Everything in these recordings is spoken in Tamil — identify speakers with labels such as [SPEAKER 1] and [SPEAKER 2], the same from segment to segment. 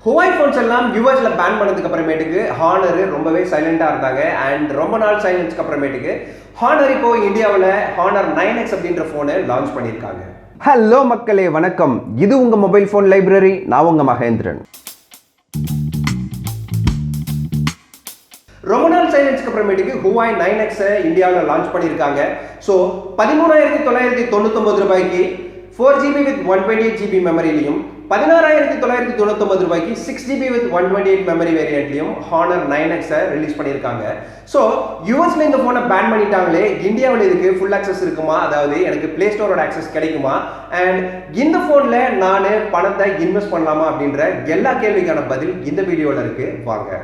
[SPEAKER 1] HUWAI phones எல்லாம் யூஎஸ்ல பேன் பண்ணதுக்கு அப்புறமேட்டுக்கு ஹானர் ரொம்பவே சைலண்டா இருந்தாங்க அண்ட் ரொம்ப நாள் சைலன்ஸ்க்கு அப்புறமேட்டுக்கு ஹானர் இப்போ இந்தியாவில் ஹானர் 9X அப்படின்ற போனை லான்ச் பண்ணியிருக்காங்க. ஹலோ மக்களே, வணக்கம். இது உங்க மொபைல் போன் லைப்ரரி. நான் உங்க மகேந்திரன். ரொம்ப நாள் சைலன்ஸ்க்கு அப்புறமேட்டுக்கு HUWAI 9X இந்தியாவில் லான்ச் பண்ணியிருக்காங்க. ஸோ 13,999 ரூபாய்க்கு 4GB with 128GB மெமரிலையும் 16,999 ரூபாய்க்கு 6GB with 128 மெமரி வேரியண்ட்லையும் ஹானர் 9X ரிலீஸ் பண்ணியிருக்காங்க. ஸோ யூஎஸ்ல இந்த ஃபோனை பேன் பண்ணிட்டாங்களே, இந்தியாவில் இதுக்கு ஃபுல் ஆக்சஸ் இருக்குமா, அதாவது எனக்கு பிளே ஸ்டோரோட ஆக்சஸ் கிடைக்குமா, அண்ட் இந்த ஃபோனில் நான் பணத்தை இன்வெஸ்ட் பண்ணலாமா அப்படின்ற எல்லா கேள்விக்கான பதில் இந்த வீடியோவில் இருக்கு. வாங்க.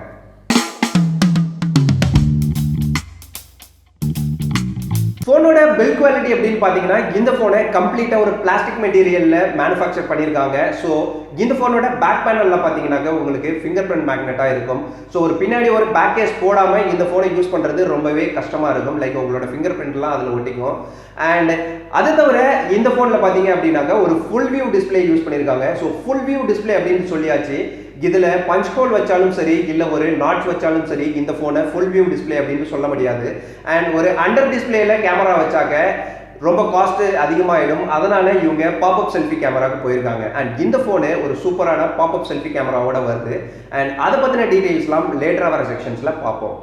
[SPEAKER 1] ஃபோனோட பில்ட் குவாலிட்டி அப்படின்னு பார்த்தீங்கன்னா இந்த ஃபோனை கம்ப்ளீட்டாக ஒரு பிளாஸ்டிக் மெட்டீரியலில் மேனுஃபேக்சர் பண்ணியிருக்காங்க. ஸோ இந்த ஃபோனோட பேக் பேனலில் பார்த்தீங்கன்னாக்க உங்களுக்கு ஃபிங்கர் பிரிண்ட் மேக்னெட்டாக இருக்கும். ஸோ ஒரு பின்னாடி ஒரு பேக் கேஸ் போடாமல் இந்த ஃபோனை யூஸ் பண்ணுறது ரொம்பவே கஷ்டமாக இருக்கும். லைக் உங்களோட ஃபிங்கர் பிரிண்ட்லாம் அதில் ஒட்டிக்கும். அண்ட் அது தவிர இந்த ஃபோனில் பார்த்தீங்க அப்படின்னாக்கா ஒரு ஃபுல் வியூ டிஸ்பிளே யூஸ் பண்ணியிருக்காங்க. ஸோ ஃபுல் வியூ டிஸ்பிளே அப்படின்னு சொல்லியாச்சு. இதில் பஞ்ச் ஹோல் வச்சாலும் சரி, இல்லை ஒரு நாட்ச் வச்சாலும் சரி, இந்த ஃபோனை ஃபுல் வியூ டிஸ்பிளே அப்படின்னு சொல்ல முடியாது. அண்ட் ஒரு அண்டர் டிஸ்பிளேல கேமரா வச்சாக்க ரொம்ப காஸ்ட் அதிகமாகிடும். அதனால இவங்க பாப்அப் செல்ஃபி கேமராவுக்கு போயிருக்காங்க. அண்ட் இந்த ஃபோனு ஒரு சூப்பரான பாப்அப் செல்ஃபி கேமராவோட வருது. அண்ட் அதை பற்றின டீட்டெயில்ஸ்லாம் லேட்டராக வர செக்ஷன்ஸில் பார்ப்போம்.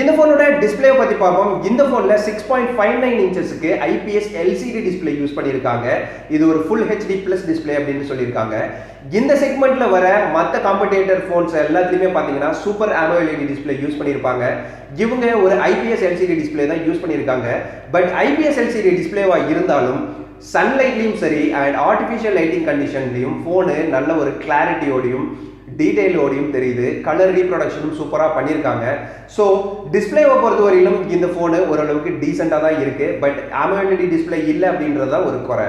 [SPEAKER 1] இந்த ஃபோனோட டிஸ்பிளே பற்றி பார்ப்போம். இந்த ஃபோனில் 6.59 இன்ச்சஸ்க்கு IPS LCD டிஸ்பிளே யூஸ் பண்ணியிருக்காங்க. இது ஒரு ஃபுல் HD ப்ளஸ் டிஸ்பிளே அப்படின்னு சொல்லியிருக்காங்க. இந்த செக்மெண்ட்ல வர மற்ற காம்படேட்டர் ஃபோன்ஸ் எல்லாத்துலேயுமே பார்த்தீங்கன்னா சூப்பர் AMOLED டிஸ்பிளே யூஸ் பண்ணியிருப்பாங்க. இவங்க ஒரு IPS LCD டிஸ்பிளே தான் யூஸ் பண்ணியிருக்காங்க. பட் IPS LCD டிஸ்பிளேவா இருந்தாலும் சன்லைட்லையும் சரி அண்ட் ஆர்டிஃபிஷியல் லைட்டிங் கண்டிஷன்லையும் ஃபோனு நல்ல ஒரு கிளாரிட்டியோடையும் டீடைலோடையும் தெரியுது. கலர் ரீப்ரொடக்ஷனும் சூப்பராக பண்ணியிருக்காங்க. ஸோ டிஸ்பிளேவை பொறுத்தவரையிலும் இந்த ஃபோனு ஓரளவுக்கு டீசெண்டாக தான் இருக்கு. பட் AMOLED டிஸ்பிளே இல்லை அப்படின்றது தான் ஒரு குறை.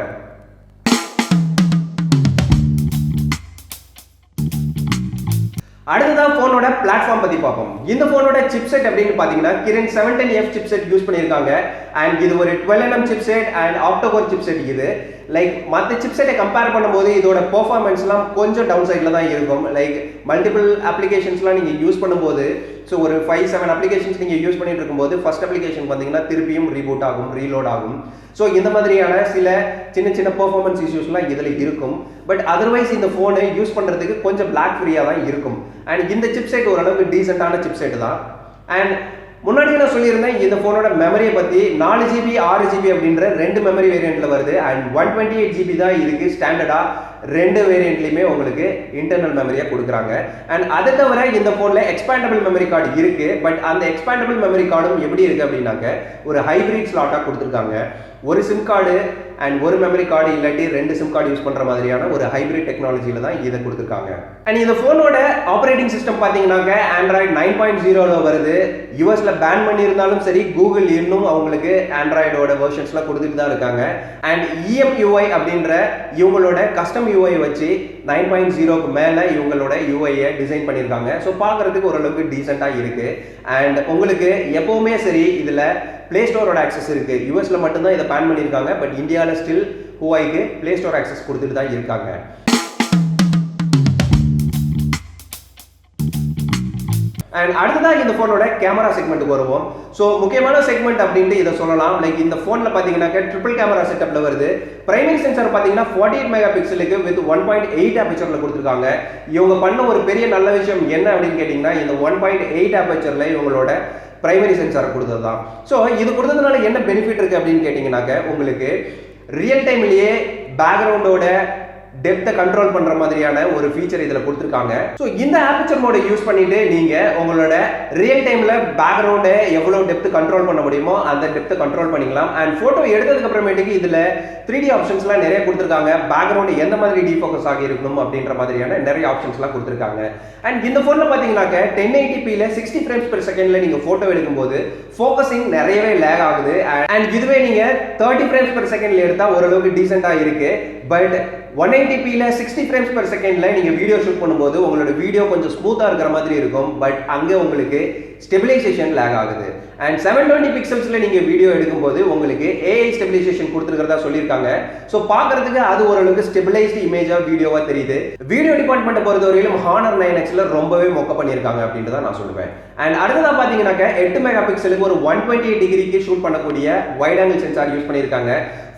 [SPEAKER 1] அடுத்ததான் ஃபோனோட பிளாட்ஃபார்ம் பற்றி பார்ப்போம். இந்த ஃபோனோட சிப்செட் அப்படின்னு பார்த்தீங்கன்னா கிரன் 710F சிப்செட் யூஸ் பண்ணியிருக்காங்க. அண்ட் இது ஒரு 12nm chipset and octa core chipset. இது லைக் மற்ற சிப்செட்டை கம்பேர் பண்ணும்போது இதோட பெர்ஃபார்மன்ஸ்லாம் கொஞ்சம் டவுன் சைடில் தான் இருக்கும். லைக் மல்டிபிள் அப்ளிகேஷன்ஸ்லாம் நீங்கள் யூஸ் பண்ணும்போது, ஸோ ஒரு 5-7 அப்ளிகேஷன்ஸ் நீங்கள் யூஸ் பண்ணிட்டு இருக்கும்போது ஃபர்ஸ்ட் அப்ளிகேஷன் பார்த்தீங்கன்னா திருப்பியும் ரீபூட் ஆகும், ரீலோட் ஆகும். ஸோ இந்த மாதிரியான சில சின்ன சின்ன பெர்ஃபார்மன்ஸ் இஷ்யூஸ்லாம் இதில் இருக்கும். பட் அதர்வைஸ் இந்த ஃபோனை யூஸ் பண்ணுறதுக்கு கொஞ்சம் பிளாக் ஃப்ரீயாக தான் இருக்கும். அண்ட் இந்த சிப்செட் ஓரளவுக்கு டீசெண்டான சிப்செட் தான். அண்ட் முன்னாடி நான் சொல்லியிருந்தேன் இந்த ஃபோனோட மெமரியை பற்றி 4GB 6GB அப்படின்ற ரெண்டு மெமரி வேரியண்ட்டில் வருது. அண்ட் 128GB தான் இதுக்கு ஸ்டாண்டர்டாக ரெண்டு வேரியண்ட்லையுமே உங்களுக்கு இன்டர்னல் மெமரியாக கொடுக்குறாங்க. அண்ட் அதை தவிர இந்த ஃபோனில் எக்ஸ்பேண்டபிள் மெமரி கார்டு இருக்குது. பட் அந்த எக்ஸ்பேண்டபிள் மெமரி கார்டும் எப்படி இருக்குது அப்படின்னாக்க ஒரு ஹைப்ரிட் ஸ்லாட்டாக கொடுத்துருக்காங்க. ஒரு சிம் கார்டு அண்ட் ஒரு மெமரி கார்டு இல்லாட்டி ரெண்டு சிம் கார்டு யூஸ் பண்ணுற மாதிரியான ஒரு ஹைப்ரிட் டெக்னாலஜியில் தான் இதை கொடுத்துருக்காங்க. அண்ட் இந்த ஃபோனோட ஆப்ரேட்டிங் சிஸ்டம் பார்த்தீங்கன்னாக்க Android 9.0 வருது. யூஎஸ்ல பேன் பண்ணியிருந்தாலும் சரி, கூகுள் இன்னும் அவங்களுக்கு ஆண்ட்ராய்டோட வெர்ஷன்ஸ்லாம் கொடுத்துட்டு தான் இருக்காங்க. அண்ட் EMUI அப்படின்ற இவங்களோட கஸ்டம் UI வச்சு 9.0க்கு மேலே இவங்களோட UIயை டிசைன் பண்ணியிருக்காங்க. ஸோ பார்க்குறதுக்கு ஓரளவுக்கு டீசெண்டாக இருக்குது. அண்ட் உங்களுக்கு எப்போவுமே சரி இதில் பிளே ஸ்டோரோட ஆக்சஸ் இருக்குது. யூஎஸ்ல மட்டும்தான் இதை பேன் பண்ணியிருக்காங்க. பட் இந்தியாவில் ஸ்டில் HUWAIக்கு பிளே ஸ்டோர் ஆக்சஸ் கொடுத்துட்டு தான் இருக்காங்க. அண்ட் அடுத்ததாக இந்த ஃபோனோட கேமரா செக்மெண்ட்டுக்கு வருவோம். ஸோ முக்கியமான செக்மெண்ட் அப்படின்ட்டு இதை சொல்லலாம். லைக் இந்த ஃபோனில் பார்த்தீங்கன்னாக்க ட்ரிபிள் கேமரா செட்டப்பில் வருது. பிரைமரி சென்சார் பார்த்தீங்கன்னா 48 மெகா பிக்சலுக்கு வித் 1.8 அப்பேச்சரில் கொடுத்துருக்காங்க. இவங்க பண்ண ஒரு பெரிய நல்ல விஷயம் என்ன அப்படின்னு கேட்டிங்கன்னா இந்த 1.8 அப்பேச்சரில் இவங்களோட பிரைமரி சென்சார் கொடுத்தது தான். ஸோ இது கொடுத்ததுனால என்ன பெனிஃபிட் இருக்குது அப்படின்னு கேட்டிங்கனாக்க உங்களுக்கு ரியல் டைம்லேயே பேக்ரவுண்டோட டெப்த்தை கண்ட்ரோல் பண்ணுற மாதிரியான ஒரு ஃபீச்சர் இதில் கொடுத்துருக்காங்க. ஸோ இந்த ஆப்பர்ச்சர் மோடை யூஸ் பண்ணிட்டு நீங்கள் உங்களோட ரியல் டைமில் பேக்ரவுண்டை எவ்வளோ டெப்த் கண்ட்ரோல் பண்ண முடியுமோ அந்த டெப்த்தை கண்ட்ரோல் பண்ணிக்கலாம். அண்ட் ஃபோட்டோ எடுத்ததுக்கு அப்புறமேட்டுக்கு இதில் 3D ஆப்ஷன்ஸ்லாம் நிறைய கொடுத்துருக்காங்க. பேக்ரவுண்டு எந்த மாதிரி டீஃபோக்கஸ் ஆகி இருக்கணும் அப்படின்ற மாதிரியான நிறைய ஆப்ஷன்ஸ்லாம் கொடுத்துருக்காங்க. அண்ட் இந்த ஃபோனில் பார்த்தீங்கன்னாக்க 1080pல 60 frames per secondல நீங்கள் ஃபோட்டோ எடுக்கும்போது ஃபோக்கஸிங் நிறையவே லேக் ஆகுது. அண்ட் இதுவே நீங்கள் 30 frames per secondல எடுத்தால் ஓரளவுக்கு டீசெண்டாக இருக்குது. பட் 180p ல 60 frames per secondல நீங்க வீடியோ ஷூட் பண்ணும்போது உங்களோட வீடியோ கொஞ்சம் ஸ்மூத்தா இருக்கிற மாதிரி இருக்கும். பட் அங்க உங்களுக்கு ஸ்டெபிலைசேஷன் லாக் ஆகுது. அண்ட் 720 பிக்சல்ஸ்ல நீங்க வீடியோ எடுக்கும்போது உங்களுக்கு AI ஸ்டெபிலைசேஷன் கொடுத்துருக்கிறதா சொல்லியிருக்காங்க. ஸோ பார்க்கறதுக்கு அது ஓரளவுக்கு ஸ்டெபிலைஸ்டு இமேஜா வீடியோவா தெரியுது. வீடியோ டிபார்ட்மெண்ட்டை பொறுத்தவரையிலும் Honor 9Xல ரொம்பவே மொக்க பண்ணியிருக்காங்க அப்படின்றத நான் சொல்லுவேன். அண்ட் அடுத்ததா பாத்தீங்கன்னாக்க 8 மெகா பிக்சலுக்கு ஒரு 128 டிகிரிக்கு ஷூட் பண்ணக்கூடிய வைட் ஆங்கிள் சென்சார் யூஸ் பண்ணியிருக்காங்க.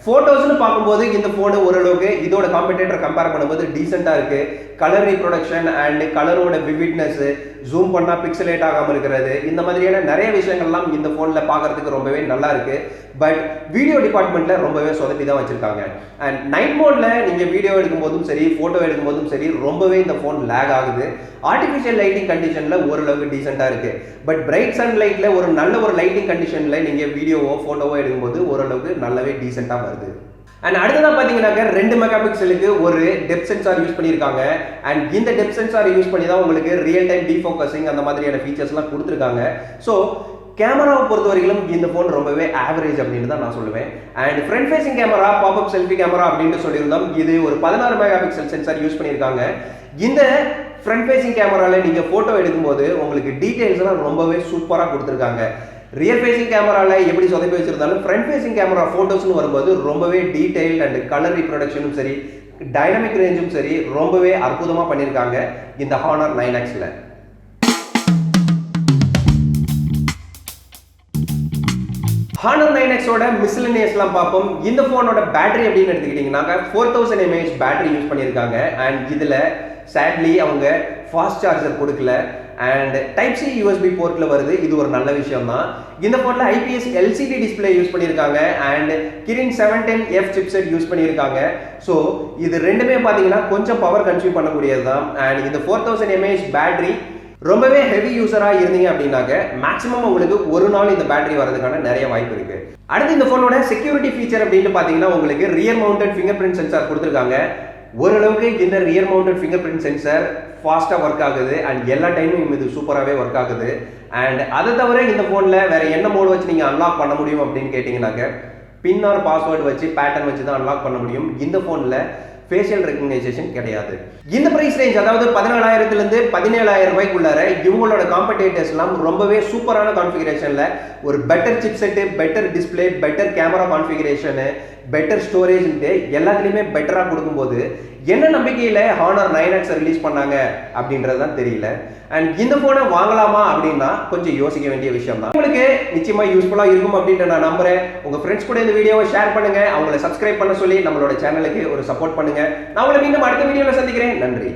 [SPEAKER 1] போட்டோஸ்னு பார்க்கும்போது இந்த போன் ஓரளவுக்கு இதோட காம்படிட்டர் கம்பேர் பண்ணும்போது டீசெண்டா இருக்கு. கலர் ரீப்ரொடக்ஷன் அண்ட் கலரோட விவிட்னஸ், ஜூம் பண்ணா பிக்சலேட் ஆகாம இருக்கிறது, இந்த மாதிரியான நிறைய விஷயங்கள்லாம் இந்த போன்ல பார்க்கறதுக்கு ரொம்பவே நல்லா இருக்கு. பட் வீடியோ டிபார்ட்மெண்ட்ல ரொம்பவே சொதப்பி தான் வச்சிருக்காங்க. அண்ட் நைட் மோட்ல நீங்க வீடியோ எடுக்கும் போதும் சரி, போட்டோ எடுக்கும் போதும் சரி, ரொம்பவே இந்த போன் லேக் ஆகுது. ஆர்டிஃபிஷியல் லைட்டிங் கண்டிஷன்ல ஓரளவுக்கு டீசெண்டா இருக்கு. பட் பிரைட் சன்லைட்ல ஒரு நல்ல ஒரு லைட்டிங் கண்டிஷன்ல நீங்க வீடியோவோ போட்டோவோ எடுக்கும்போது ஓரளவுக்கு நல்லாவே டீசெண்டா வருது. அண்ட் அடுத்ததா பாத்தீங்கன்னாக்க 2 மெகா பிக்சலுக்கு ஒரு டெப்த் சென்சார் யூஸ் பண்ணியிருக்காங்க. அண்ட் இந்த டெப்த் சென்சார் யூஸ் பண்ணி தான் உங்களுக்கு ரியல் டைம் டீஃபோகசிங் அந்த மாதிரியான ஃபீச்சர்ஸ்லாம் கொடுத்துருக்காங்க. ஸோ கேமராவை பொறுத்த வரைக்கும் இந்த போன் ரொம்பவே ஆவரேஜ் அப்படின்னு தான் நான் சொல்லுவேன். And front facing camera, pop-up selfie camera அப்படின்னு சொல்லியிருந்தோம். இது ஒரு 16 மெகா பிக்சல் சென்சார் யூஸ் பண்ணியிருக்காங்க. இந்த ஃப்ரண்ட் ஃபேசிங் கேமரால நீங்க போட்டோ எடுக்கும்போது உங்களுக்கு டீடைல்ஸ் எல்லாம் ரொம்பவே சூப்பரா கொடுத்துருக்காங்க. ரியல் ஃபேசிங் கேமரால எப்படி சொதப்பி வச்சிருந்தாலும் ஃப்ரண்ட் ஃபேசிங் கேமரா போட்டோஸ்னு வரும்போது ரொம்பவே டீடைல் அண்ட் கலர் ரீப்ரொடக்ஷனும் சரி, டைனமிக் ரேஞ்சும் சரி, ரொம்பவே அற்புதமா பண்ணியிருக்காங்க இந்த Honor 9Xல. Honor 9Xோட மிஸ்லினியஸ்லாம் பார்ப்போம். இந்த போனோட பேட்டரி அப்படின்னு எடுத்துக்கிட்டீங்கன்னா 4000 mAh பேட்டரி யூஸ் பண்ணியிருக்காங்க. அண்ட் இதுல sadly அவங்க ஃபாஸ்ட் சார்ஜர் கொடுக்கல. அண்ட் டைப் சி USB போர்ட்ல வருது. இது ஒரு நல்ல விஷயம் தான். இந்த போன்ல IPS LCD Display யூஸ் பண்ணியிருக்காங்க. And Kirin 710F chipset use பண்ணியிருக்காங்க. ஸோ இது ரெண்டுமே பார்த்தீங்கன்னா கொஞ்சம் பவர் கன்சியூம் பண்ணக்கூடியது தான். அண்ட் இந்த 4000 mAh பேட்டரி ரொம்பவே ஹெவி யூசரா இருந்தீங்க அப்படின்னாக்க மேக்ஸிமம் உங்களுக்கு ஒரு நாள் இந்த பேட்டரி வரதுக்கான நிறைய வாய்ப்பு இருக்கு. அடுத்து இந்த போனோட செக்யூரிட்டி ஃபீச்சர் அப்படின்னு பார்த்தீங்கன்னா உங்களுக்கு rear mounted finger print sensor கொடுத்துருக்காங்க. ஓரளவுக்கு இந்த rear mounted finger print sensor ஃபாஸ்ட்டாக ஒர்க் ஆகுது. அண்ட் எல்லா டைமும் இது சூப்பராகவே ஒர்க் ஆகுது. அண்ட் அதை தவிர இந்த ஃபோனில் வேற என்ன மோடு வச்சு நீங்கள் அன்லாக் பண்ண முடியும் அப்படின்னு கேட்டிங்கன்னாக்க பின் ஆர் பாஸ்வேர்டு வச்சு பேட்டர்ன் வச்சு தான் அன்லாக் பண்ண முடியும். இந்த ஃபோனில் ஃபேஷியல் ரெகக்னைசேஷன் கிடையாது. இந்த பிரைஸ் ரேஞ்ச் அதாவது 14,000 இருந்து 17,000 ரூபாய்க்குள்ளார இவங்களோட காம்படிட்டர்ஸ்லாம் ரொம்பவே சூப்பரான கான்ஃபிகரேஷன்ல ஒரு better chipset, better display, better camera configuration, better storage எல்லாத்துலயுமே பெட்டரா கொடுக்கும்போது என்ன நம்பிக்கையில Honor 9X ரிலீஸ் பண்ணாங்க அப்படின்றது தான் தெரியல. அண்ட் இந்த போனை வாங்கலாமா அப்படின்னா கொஞ்சம் யோசிக்க வேண்டிய விஷயம் தான். உங்களுக்கு நிச்சயமா யூஸ்ஃபுல்லா இருக்கும் அப்படின்ற நான் நம்புறேன். உங்க ஃப்ரெண்ட்ஸ் கூட இந்த வீடியோவை ஷேர் பண்ணுங்க, அவங்களை சப்ஸ்கிரைப் பண்ண சொல்லி நம்மளோட சேனலுக்கு ஒரு சப்போர்ட் பண்ணுங்க. நான் உங்களை மீண்டும் அடுத்த வீடியோல சந்திக்கிறேன். நன்றி.